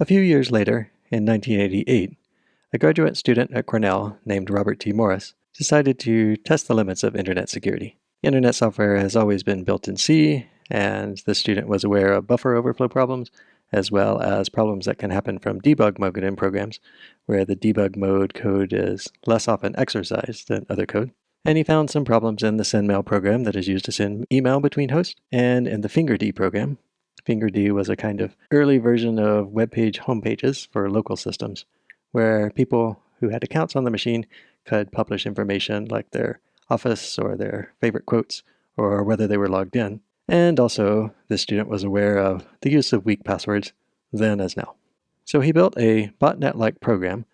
A few years later, in 1988, a graduate student at Cornell named Robert T. Morris decided to test the limits of Internet security. Internet software has always been built in C, and the student was aware of buffer overflow problems, as well as problems that can happen from debug mode in programs, where the debug mode code is less often exercised than other code. And he found some problems in the SendMail program that is used to send email between hosts, and in the FingerD program. FingerD was a kind of early version of web page homepages for local systems, where people who had accounts on the machine could publish information like their office or their favorite quotes, or whether they were logged in. And also, the student was aware of the use of weak passwords, then as now. So he built a botnet-like program,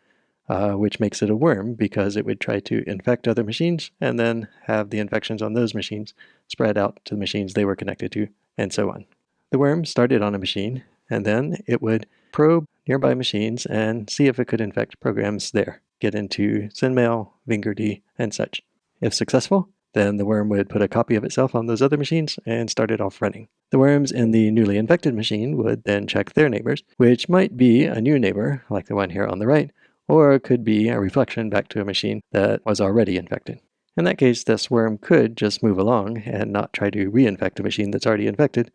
which makes it a worm because it would try to infect other machines and then have the infections on those machines spread out to the machines they were connected to, and so on. The worm started on a machine, and then it would probe nearby machines and see if it could infect programs there, get into SendMail, FingerD, and such. If successful, then the worm would put a copy of itself on those other machines and start it off running. The worms in the newly infected machine would then check their neighbors, which might be a new neighbor, like the one here on the right, or it could be a reflection back to a machine that was already infected. In that case, this worm could just move along and not try to reinfect a machine that's already infected,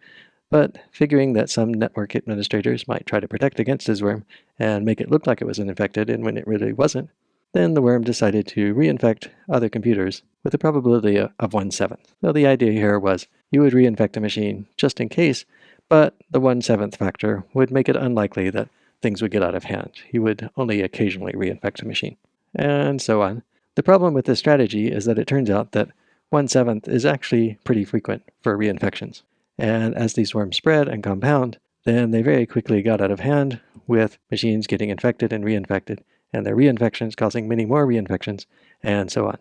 but figuring that some network administrators might try to protect against his worm and make it look like it was infected and when it really wasn't, then the worm decided to reinfect other computers with a probability of 1/7. So the idea here was you would reinfect a machine just in case, but the 1/7 factor would make it unlikely that things would get out of hand. He would only occasionally reinfect a machine, and so on. The problem with this strategy is that it turns out that 1/7 is actually pretty frequent for reinfections. And as these worms spread and compound, then they very quickly got out of hand, with machines getting infected and reinfected, and their reinfections causing many more reinfections, and so on.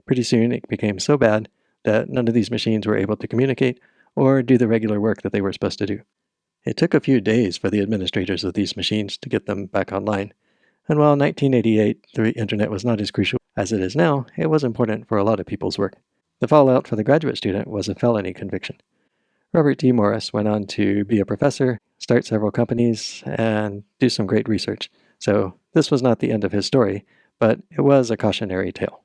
Pretty soon it became so bad that none of these machines were able to communicate or do the regular work that they were supposed to do. It took a few days for the administrators of these machines to get them back online, and while in 1988 the internet was not as crucial as it is now, it was important for a lot of people's work. The fallout for the graduate student was a felony conviction. Robert T. Morris went on to be a professor, start several companies, and do some great research. So this was not the end of his story, but it was a cautionary tale.